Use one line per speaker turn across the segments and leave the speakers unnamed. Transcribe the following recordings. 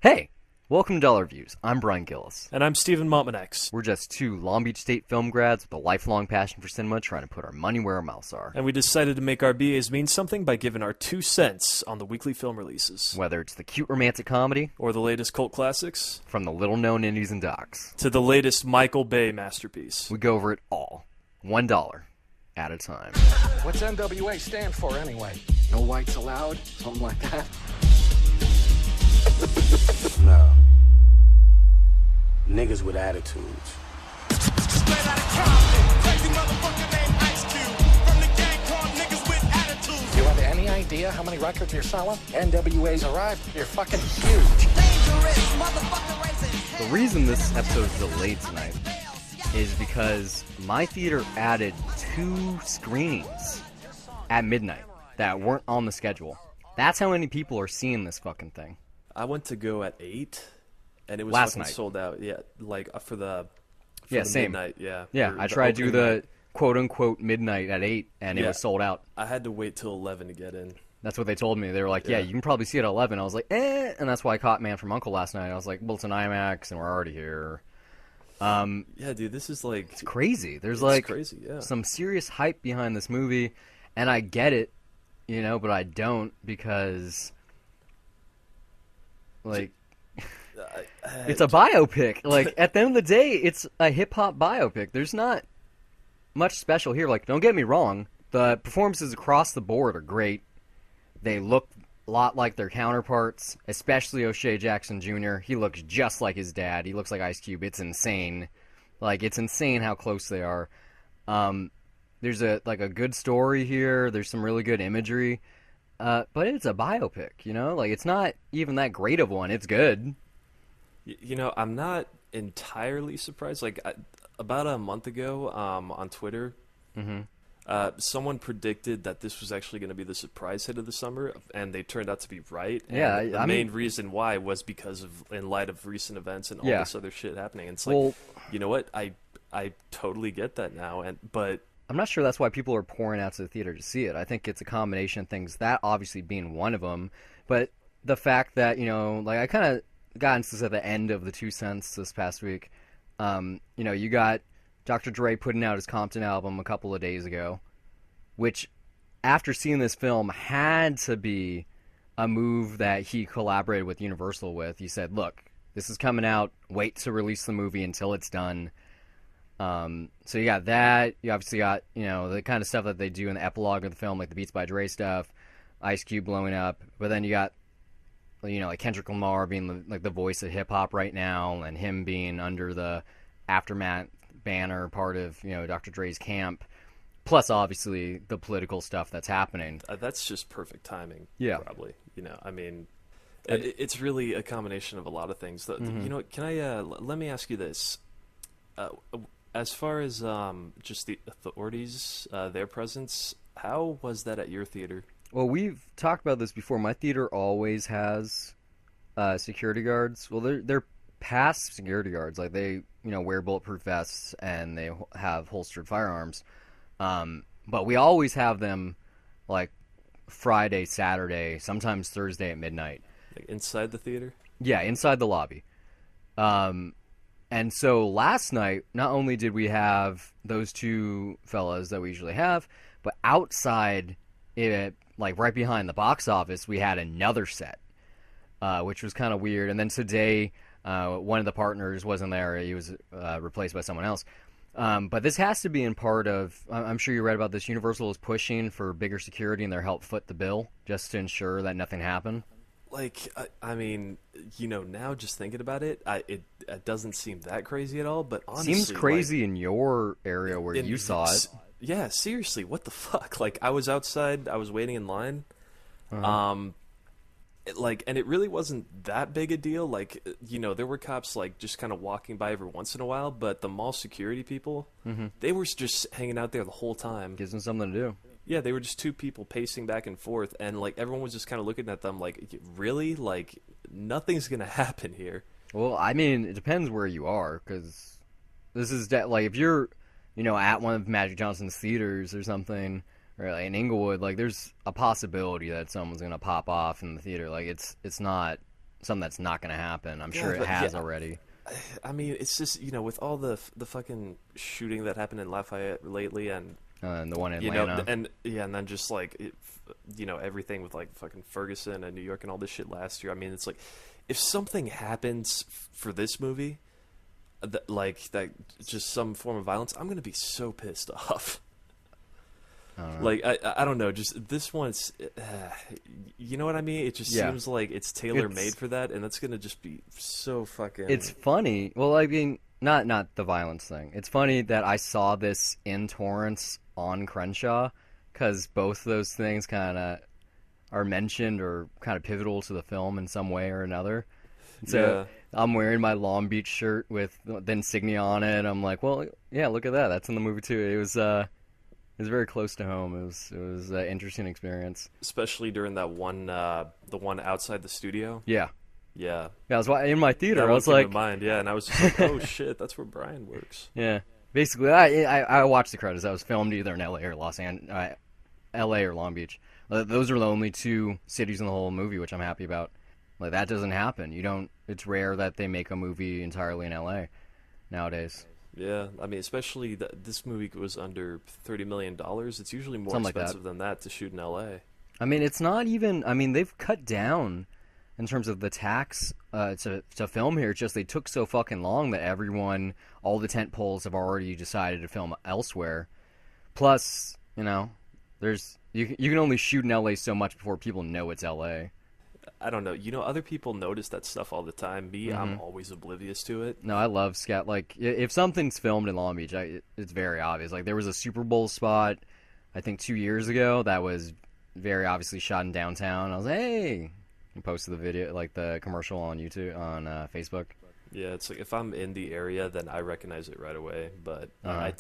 Hey, welcome to Dollar Views. I'm Brian Gillis.
And I'm Stephen Montmanex.
We're just two Long Beach State film grads with a lifelong passion for cinema trying to put our money where our mouths are.
And we decided to make our BAs mean something by giving our 2 cents on the weekly film releases.
Whether it's the cute romantic comedy,
or the latest cult classics,
from the little-known indies and docs,
to the latest Michael Bay masterpiece.
we go over it all. $1 at a time.
What's NWA stand for anyway? No whites allowed? Something like that?
No. Niggas with attitudes.
Straight out of Compton, crazy motherfucker named Ice Cube. From the gang called niggas with attitudes.
You have any idea how many records you're selling? NWA's arrived. You're fucking huge.
Dangerous motherfucker racing.
The reason this episode is delayed tonight is because my theater added 2 screenings at midnight that weren't on the schedule. That's how many people are seeing this fucking thing.
I went to go at 8, and it was
Last
fucking
night.
sold out. Yeah, like for the
Same.
midnight. Yeah,
Yeah,
for
I tried to do
opening
the
night.
quote-unquote midnight at 8, and it
Yeah.
was sold out.
I had to wait till 11 to get in.
That's what they told me. They were like, yeah,
Yeah.
you can probably see it at 11. I was like, eh. And that's why I caught Man from U.N.C.L.E. last night. I was like, well, it's an IMAX, and we're already here.
Yeah, dude, this is like...
It's crazy. There's
It's
like
crazy, yeah.
some serious hype behind this movie, and I get it, but I don't because, like, it's a biopic. Like, at the end of the day, it's a hip-hop biopic. There's not much special here. Like, don't get me wrong. The performances across the board are great. They look a lot like their counterparts, especially O'Shea Jackson Jr. He looks just like his dad. He looks like Ice Cube. It's insane. Like, it's insane how close they are. There's a good story here. There's some really good imagery. But it's a biopic, Like, it's not even that great of one. It's good.
I'm not entirely surprised. Like, about a month ago, on Twitter, someone predicted that this was actually going to be the surprise hit of the summer, and they turned out to be right. And
Yeah,
the
I
main
mean-
reason why was because of, in light of recent events and all
Yeah.
this other shit happening. And it's like,
Well-
you know what? I totally get that now, but
I'm not sure that's why people are pouring out to the theater to see it. I think it's a combination of things, that obviously being one of them, but the fact that, like, I kind of got into this at the end of the 2 cents this past week. You got Dr. Dre putting out his Compton album a couple of days ago, which, after seeing this film, had to be a move that he collaborated with Universal with. He said, look, this is coming out, wait to release the movie until it's done. So you got that. You obviously got, the kind of stuff that they do in the epilogue of the film, like the Beats by Dre stuff, Ice Cube blowing up. But then you got, like Kendrick Lamar being the voice of hip hop right now, and him being under the Aftermath banner, part of, Dr. Dre's camp. Plus, obviously, the political stuff that's happening.
that's just perfect timing.
Yeah.
Probably. I mean, it's really a combination of a lot of things. Can I let me ask you this? As far as just the authorities, their presence, how was that at your theater?
Well, we've talked about this before. My theater always has security guards. Well, they're past security guards. Like, they, wear bulletproof vests, and they have holstered firearms. But we always have them, like, Friday, Saturday, sometimes Thursday at midnight.
Like inside the theater?
Yeah, inside the lobby. And so last night, not only did we have those 2 fellas that we usually have, but outside, like right behind the box office, we had another set, which was kind of weird. And then today, one of the partners wasn't there. He was replaced by someone else. But this has to be in part of, I'm sure you read about this, Universal is pushing for bigger security in their help foot the bill, just to ensure that nothing happened.
Like, I mean, now just thinking about it, it doesn't seem that crazy at all, but honestly...
Seems crazy in your area where you saw it.
Yeah, seriously, what the fuck? Like, I was outside, I was waiting in line, and it really wasn't that big a deal. Like, there were cops, like, just kind of walking by every once in a while, but the mall security people, they were just hanging out there the whole time.
Gives them something to do.
Yeah, they were just 2 people pacing back and forth, and, like, everyone was just kind of looking at them like, really? Like, nothing's gonna happen here.
Well, I mean, it depends where you are, because this is, like, if you're, at one of Magic Johnson's theaters or something, or like in Inglewood, like, there's a possibility that someone's gonna pop off in the theater. Like, it's not something that's not going to happen. I'm
Yeah,
sure it
but-
has
yeah.
already.
I mean, it's just, with all the fucking shooting that happened in Lafayette lately, and
And the one in
you know,
Atlanta.
and then just like everything with like fucking Ferguson and New York and all this shit last year. I mean, it's like if something happens for this movie, that just some form of violence, I'm gonna be so pissed off. Like I don't know, just this one's, you know what I mean? It just
Yeah.
seems like it's tailor made
It's-
for that, and that's gonna just be so fucking.
It's funny. Well, I mean, not the violence thing. It's funny that I saw this in Torrance on Crenshaw, because both of those things kind of are mentioned or kind of pivotal to the film in some way or another. So I'm wearing my Long Beach shirt with the insignia on it. I'm like, well, yeah, look at that. That's in the movie too. It was very close to home. It was an interesting experience.
especially during that one, the one outside the studio.
Yeah.
Yeah,
Yeah, I was in my theater.
that
I
one
was
came
like,
to mind. Yeah, and I was just like, oh shit, that's where Brian works.
yeah. Basically, I watched the credits. I was filmed either in L.A. or L.A. or Long Beach. Those are the only two cities in the whole movie, which I'm happy about. Like, that doesn't happen. It's rare that they make a movie entirely in L.A. nowadays.
Yeah, I mean, especially this movie was under $30 million. It's usually more
Something like that.
expensive than that to shoot in LA.
I mean, it's not even. I mean, they've cut down in terms of the tax to film here. It's just they took so fucking long that all the tent poles have already decided to film elsewhere. Plus, there's you can only shoot in LA so much before people know it's LA.
I don't know. Other people notice that stuff all the time. Me,
Mm-hmm.
I'm always oblivious to it.
No, I love scat. Like, if something's filmed in Long Beach, it's very obvious. Like, there was a Super Bowl spot, I think 2 years ago, that was very obviously shot in downtown. I was like, hey, I posted the video, like the commercial on YouTube, on Facebook.
Yeah, it's like if I'm in the area, then I recognize it right away. But
Uh-huh.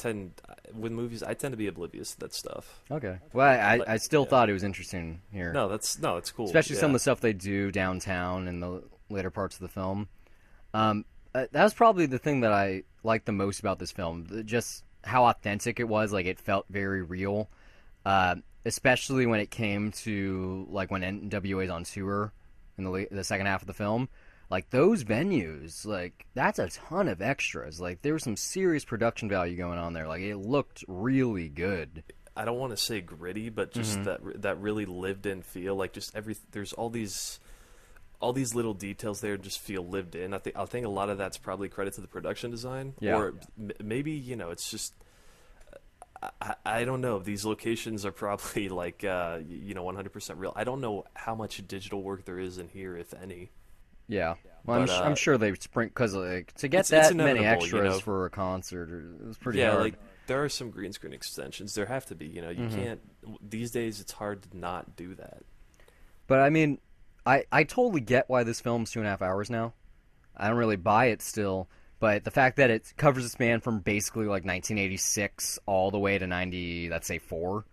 with movies, I tend to be oblivious to that stuff.
Okay. Well, I still thought it was interesting here.
No, it's cool.
Especially some of
Yeah.
the stuff they do downtown in the later parts of the film. That was probably the thing that I liked the most about this film. Just how authentic it was. Like, it felt very real. Especially when it came to, like, when NWA's on tour in the second half of the film. Like, those venues, like, that's a ton of extras. Like, there was some serious production value going on there. Like, it looked really good.
I don't want to say gritty, but just
Mm-hmm.
that really lived in feel. Like just there's all these little details there just feel lived in. I think a lot of that's probably credit to the production design,
Yeah.
or maybe it's just I don't know. These locations are probably like 100% real. I don't know how much digital work there is in here, if any.
Yeah. Well,
But,
I'm sure they spring, because like, to get
it's
that many
inevitable,
extras for a concert, it was pretty hard.
Like there are some green screen extensions. There have to be. You
Mm-hmm.
can't these days. It's hard to not do that.
But I mean, I totally get why this film's 2.5 hours now. I don't really buy it still, but the fact that it covers a span from basically like 1986 all the way to 90, let's say 4,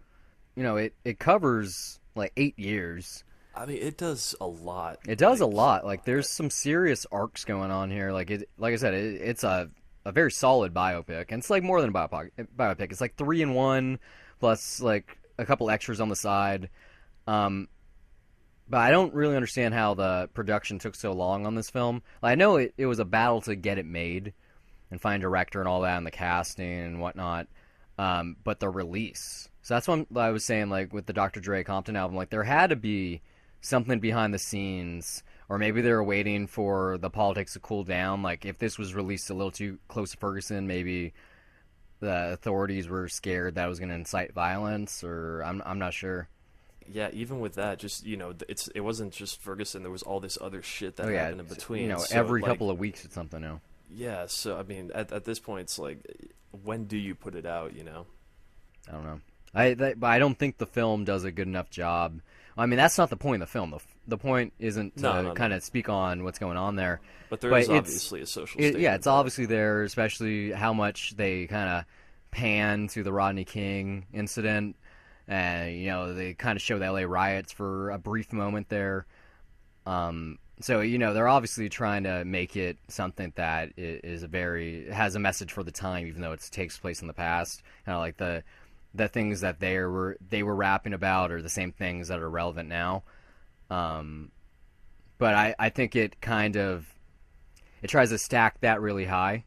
it covers like 8 years.
I mean, it does a lot.
It does a lot. Like, there's some serious arcs going on here. Like I said, it's a very solid biopic, and it's like more than a biopic. It's like 3 in 1 plus like a couple extras on the side. But I don't really understand how the production took so long on this film. Like, I know it was a battle to get it made and find a director and all that, and the casting and whatnot. But the release. So that's what I was saying, like, with the Dr. Dre Compton album. Like, there had to be something behind the scenes, or maybe they were waiting for the politics to cool down. Like, if this was released a little too close to Ferguson, maybe the authorities were scared that it was going to incite violence, or I'm not sure.
Yeah, even with that, just it wasn't just Ferguson. There was all this other shit that
Oh yeah,
happened in between. So,
every
like,
couple of weeks it's something new.
Yeah, so I mean, at this point, it's like, when do you put it out?
I don't know. But I don't think the film does a good enough job. I mean, that's not the point of the film. The point isn't to kind of speak on what's going on there.
But there is obviously a social statement.
Yeah, it's obviously there, especially how much they kind of pan to the Rodney King incident. And, they kind of show the LA riots for a brief moment there. So, they're obviously trying to make it something that has a message for the time, even though it takes place in the past. Kind of like the things that they were rapping about are the same things that are relevant now. but I think it tries to stack that really high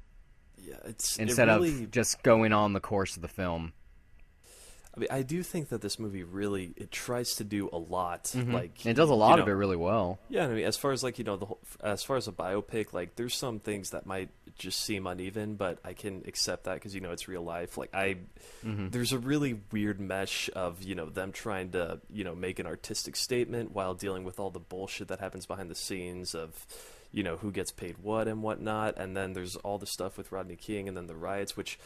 Yeah,
instead of just going on the course of the film.
I mean, I do think that this movie really it tries to do a lot. Like
It does a lot
you
of
know,
it really well.
Yeah, I mean, as far as like as far as a biopic, like there's some things that might just seem uneven, but I can accept that because it's real life. Like there's a really weird mesh of them trying to make an artistic statement while dealing with all the bullshit that happens behind the scenes of who gets paid what and whatnot, and then there's all the stuff with Rodney King and then the riots, which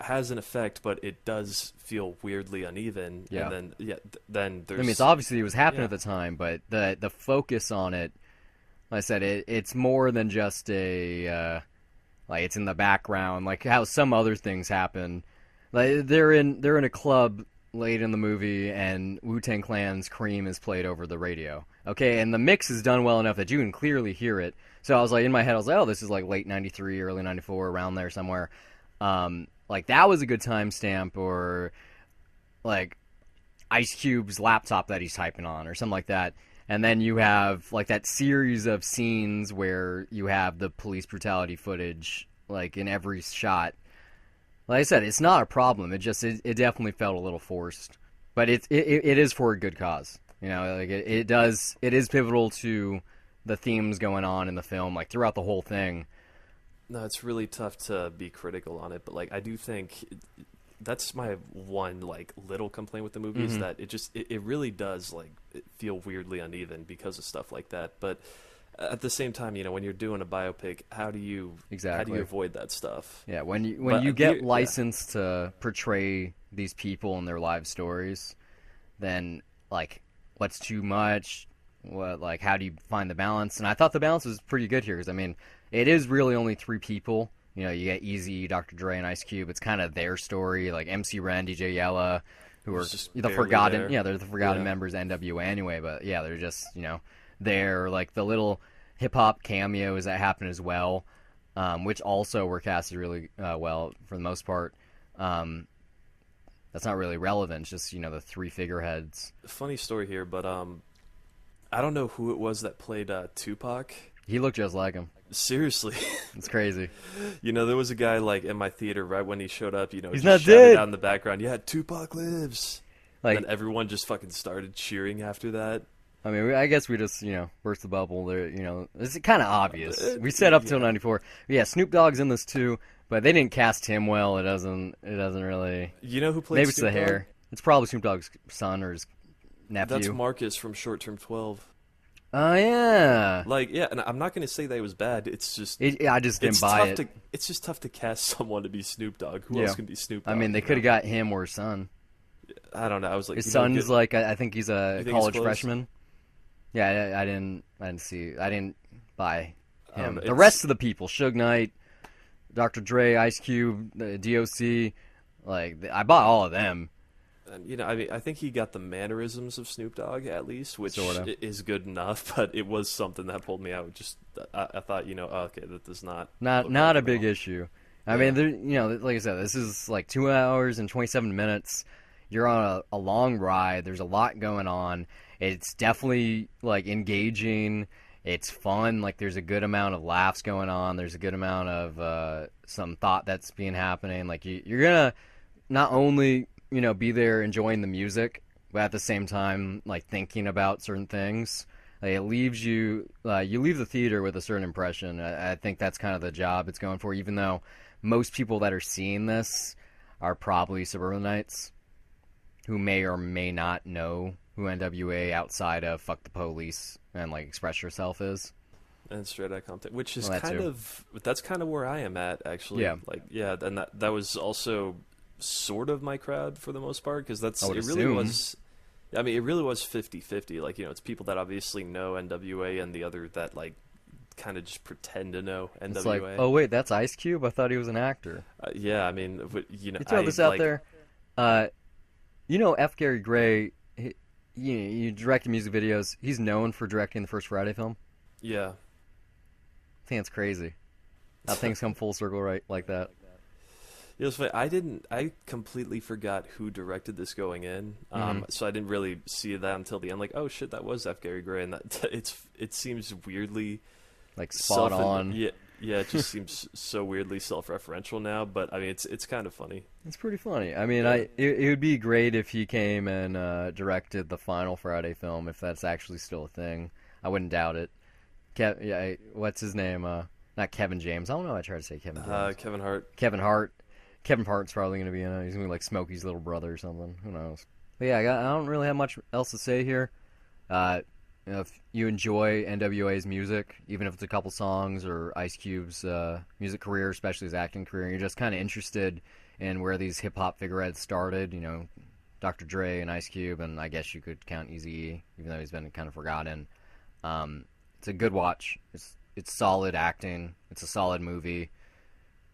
has an effect, but it does feel weirdly uneven.
Yeah.
And then then there's.
I mean, it's obviously it was happening
Yeah.
at the time, but the focus on it, like I said, it's more than just a like it's in the background, like how some other things happen. Like they're in a club late in the movie, and Wu-Tang Clan's "Cream" is played over the radio. Okay, and the mix is done well enough that you can clearly hear it. So I was like, in my head, I was like, oh, this is like late '93, early '94, around there somewhere. Like that was a good timestamp, or like Ice Cube's laptop that he's typing on, or something like that. And then you have like that series of scenes where you have the police brutality footage, like in every shot. Like I said, it's not a problem. It definitely felt a little forced, but it is for a good cause. Like it is pivotal to the themes going on in the film, like throughout the whole thing.
No, it's really tough to be critical on it, but like I do think that's my one like little complaint with the movie is that it really does like feel weirdly uneven because of stuff like that. But at the same time, when you're doing a biopic, how do you avoid that stuff?
Yeah, when you get licensed to portray these people and their life stories, then like what's too much? Like how do you find the balance? And I thought the balance was pretty good here because I mean. It is really only three people. You get Eazy, Dr. Dre, and Ice Cube. It's kind of their story. Like MC Ren, DJ Yella, who are the forgotten.
There.
Yeah, they're the forgotten members of NWA anyway. But yeah, they're just there. Like the little hip hop cameos that happen as well, which also were casted really well for the most part. That's not really relevant. It's just the three figureheads.
Funny story here, but I don't know who it was that played Tupac.
He looked just like him.
Seriously.
It's crazy.
There was a guy like in my theater right when he showed up,
he's
just
not
shouted
dead
out in the background, yeah, Tupac lives.
Like,
and everyone just fucking started cheering after that.
I mean, I guess we just, burst the bubble. There, it's kind of obvious. We set up till '94. Yeah, Snoop Dogg's in this too, but they didn't cast him well. It doesn't really.
You know who played
Maybe
Snoop
it's the
Dogg?
hair. It's probably Snoop Dogg's son or his nephew.
That's Marcus from Short Term 12.
Oh yeah.
Like, yeah, and I'm not going to say that it was bad. It's just
I just didn't buy it.
It's just tough to cast someone to be Snoop Dogg. Who
Yeah.
else can be Snoop Dogg?
I mean, they could have got him or his son.
I don't know. I was like,
His son's like, I think he's a
You think he's
college
close?
freshman. Yeah, I didn't buy him. The
it's-
rest of the people, Suge Knight, Dr. Dre, Ice Cube, the DOC, like I bought all of them.
And, I mean, I think he got the mannerisms of Snoop Dogg at least, which
Sorta.
is good enough. But it was something that pulled me out. Just I thought, okay, that does not
Not
look
not
right
a
at
big
all.
issue. I mean, like I said, this is like 2 hours and 27 minutes. You're on a long ride. There's a lot going on. It's definitely like engaging. It's fun. Like there's a good amount of laughs going on. There's a good amount of some thought that's being happening. Like you're gonna not only be there enjoying the music, but at the same time like thinking about certain things. Like, it leaves you leave the theater with a certain impression. I think that's kind of the job it's going for. Even though most people that are seeing this are probably suburbanites who may or may not know who NWA outside of "Fuck the Police" and like "Express Yourself" is.
And Straight Outta Compton, which is
Well, that too.
that's kind of where I am at actually.
Yeah.
Like and that was also sort of my crowd for the most part because
I would
it really
assume.
was. I mean, it really was 50-50. Like it's people that obviously know NWA and the other that like kind of just pretend to know NWA.
It's like, oh wait, that's Ice Cube. I thought he was an actor.
Yeah, I mean,
You throw this out there. F. Gary Gray. You directed music videos. He's known for directing the first Friday film.
Yeah.
I think it's crazy how things come full circle right like that.
It was funny. I completely forgot who directed this going in. So I didn't really see that until the end. Like, oh shit, that was F. Gary Gray, and that it seems weirdly
Like spot on.
Yeah, yeah. It just seems so weirdly self-referential now. But I mean, it's kind of funny.
It's pretty funny. I mean,
Yeah.
it would be great if he came and directed the final Friday film, if that's actually still a thing. I wouldn't doubt it. What's his name? Not Kevin James. I don't know. I tried to say Kevin James.
Kevin Hart.
Kevin Hart. Kevin Hart's probably going to be in it. He's going to be like Smokey's little brother or something. Who knows? But yeah, I don't really have much else to say here. If you enjoy NWA's music, even if it's a couple songs or Ice Cube's music career, especially his acting career, and you're just kind of interested in where these hip-hop figureheads started, Dr. Dre and Ice Cube, and I guess you could count Eazy-E, even though he's been kind of forgotten. It's a good watch. It's solid acting. It's a solid movie.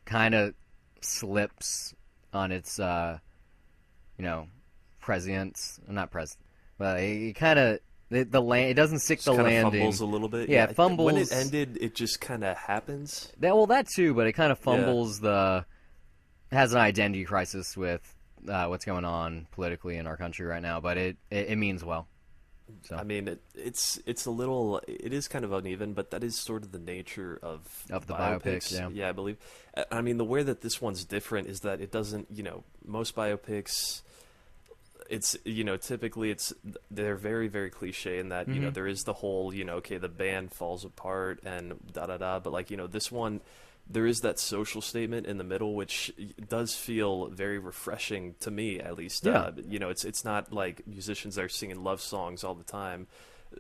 Kind of slips on its, prescience. Not present, but it kind of it doesn't stick the landing.
Fumbles a little bit.
Yeah, it fumbles.
When it ended, it just kind of happens.
That too, but it kind of fumbles has an identity crisis with what's going on politically in our country right now. But it means well. So.
I mean, it's it is kind of uneven, but that is sort of the nature of
the
biopics.
biopics. Yeah,
I believe. I mean, the way that this one's different is that it doesn't, most biopics, it's, typically they're very, very cliche in that, there is the whole, okay, the band falls apart and da-da-da, but like, this one, there is that social statement in the middle, which does feel very refreshing to me, at least.
Yeah.
It's not like musicians that are singing love songs all the time.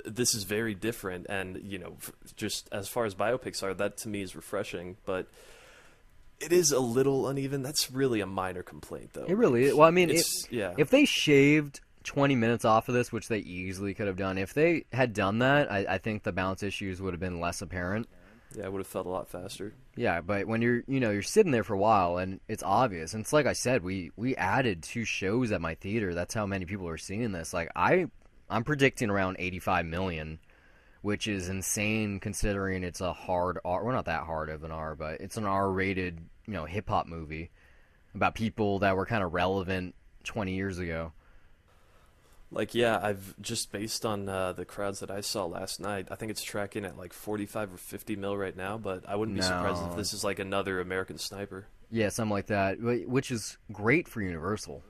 This is very different, and just as far as biopics are, that to me is refreshing. But it is a little uneven. That's really a minor complaint, though.
It really is. Well, I mean,
yeah.
If they shaved 20 minutes off of this, which they easily could have done, if they had done that, I think the balance issues would have been less apparent.
Yeah, it would have felt a lot faster.
Yeah, but when you're sitting there for a while and it's obvious, and it's like I said, we added 2 shows at my theater. That's how many people are seeing this. Like I'm predicting around 85 million, which is insane considering it's a hard R. Well, not that hard of an R, but it's an R-rated hip hop movie about people that were kind of relevant 20 years ago.
Like, yeah, I've just based on the crowds that I saw last night, I think it's tracking at like 45 or 50 mil right now, but I wouldn't be surprised if this is like another American Sniper.
Yeah, something like that, which is great for Universal.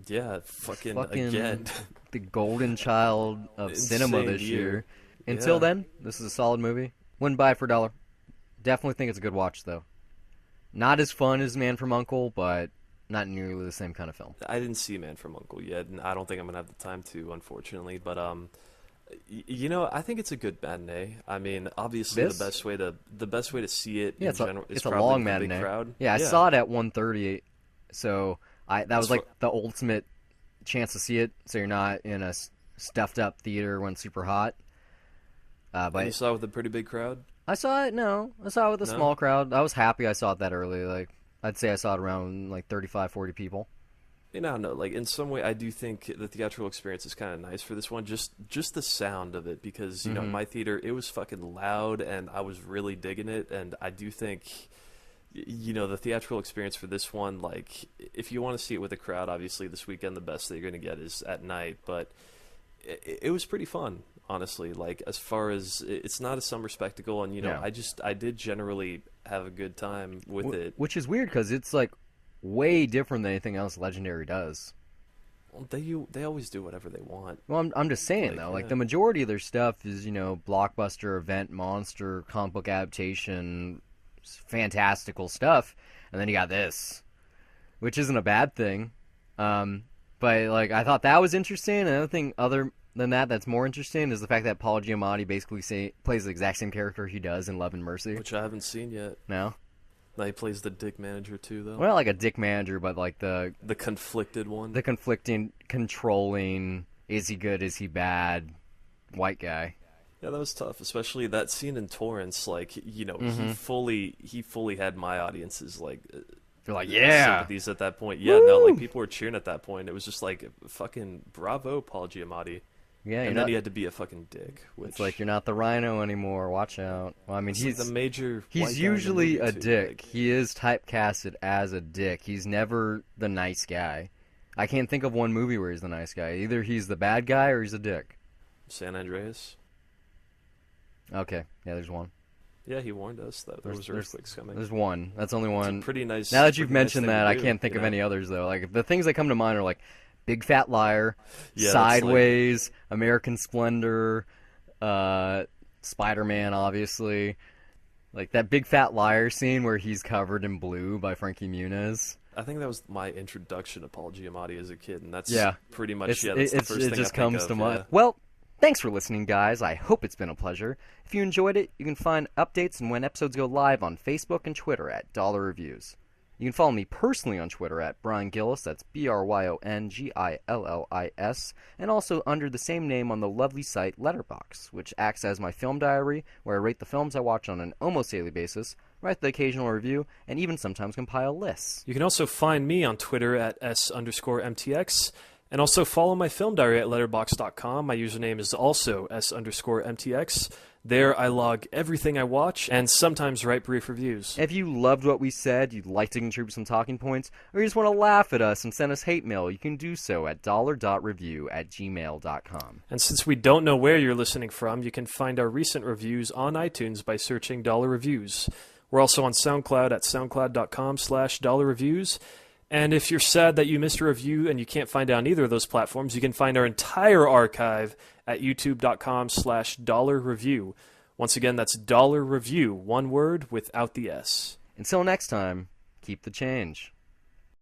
Yeah, fucking again.
The golden child of cinema
Insane
this
year.
year. Until then, this is a solid movie. Wouldn't buy it for $1. Definitely think it's a good watch, though. Not as fun as Man from U.N.C.L.E., but not nearly the same kind of film.
I didn't see Man from U.N.C.L.E. yet, and I don't think I'm going to have the time to, unfortunately. But, I think it's a good matinee. I mean, obviously the best way to see it in general is
it's a
probably
long
the big
matinee.
crowd.
Yeah, I saw it at 1:30, so that was like the ultimate chance to see it, so you're not in a stuffed up theater when it's super hot. But
you saw it with a pretty big crowd?
I saw it with a small crowd. I was happy I saw it that early. Like I'd say I saw it around like 35, 40 people.
No, like in some way, I do think the theatrical experience is kind of nice for this one. Just the sound of it, because in my theater it was fucking loud, and I was really digging it. And I do think, the theatrical experience for this one, like if you want to see it with a crowd, obviously this weekend the best that you're going to get is at night. But it was pretty fun, honestly. Like as far as it's not a summer spectacle, and I did generally have a good time with it,
which is weird because it's like way different than anything else Legendary does.
Well, they always do whatever they want.
Well, I'm just saying though, like the majority of their stuff is blockbuster, event, monster, comic book adaptation, fantastical stuff, and then you got this, which isn't a bad thing. But like I thought that was interesting. Another thing other than that's more interesting is the fact that Paul Giamatti basically plays the exact same character he does in Love and Mercy,
which I haven't seen yet.
No.
Now he plays the dick manager too, though.
Well, not like a dick manager, but like the
conflicted one.
The conflicting, controlling, is he good, is he bad, white guy.
Yeah, that was tough, especially that scene in Torrance. Like, he fully had my audience's like.
They're like, yeah,
sympathies at that point. Yeah, no, like people were cheering at that point. It was just like, fucking bravo, Paul Giamatti.
Yeah,
and then he had to be a fucking dick. Which,
it's like you're not the Rhino anymore. Watch out. Well, I mean,
he's like the major. white guy
he's
in the
usually
movie,
a
too.
dick.
Like,
He is typecasted as a dick. He's never the nice guy. I can't think of one movie where he's the nice guy. Either he's the bad guy or he's a dick.
San Andreas.
Okay, yeah, there's one.
Yeah, he warned us that there was earthquakes coming.
There's one. That's only one.
It's a pretty nice.
Now that you've
pretty nice
mentioned
thing
that,
to
I
do,
can't think
you
of
know?
any others though. Like the things that come to mind are like Big Fat Liar,
Yeah, that's
Sideways, American Splendor, Spider-Man, obviously. Like that Big Fat Liar scene where he's covered in blue by Frankie Muniz.
I think that was my introduction to Paul Giamatti as a kid, and that's
Yeah.
pretty much
It's-
that's the
it's-
first
it
thing
just
I think
comes
of,
to mind.
yeah.
Well, thanks for listening, guys. I hope it's been a pleasure. If you enjoyed it, you can find updates and when episodes go live on Facebook and Twitter at Dollar Reviews. You can follow me personally on Twitter at Brian Gillis, that's BryonGillis, and also under the same name on the lovely site Letterboxd, which acts as my film diary, where I rate the films I watch on an almost daily basis, write the occasional review, and even sometimes compile lists.
You can also find me on Twitter at S_MTX, and also follow my film diary at letterboxd.com. My username is also S_MTX. There I log everything I watch and sometimes write brief reviews.
If you loved what we said, you'd like to contribute some talking points, or you just want to laugh at us and send us hate mail, you can do so at dollar.review@gmail.com.
And since we don't know where you're listening from, you can find our recent reviews on iTunes by searching Dollar Reviews. We're also on SoundCloud at soundcloud.com/Dollar Reviews. And if you're sad that you missed a review and you can't find it on either of those platforms, you can find our entire archive at youtube.com/Dollar Review. Once again, that's Dollar Review, one word without the S.
Until next time, keep the change.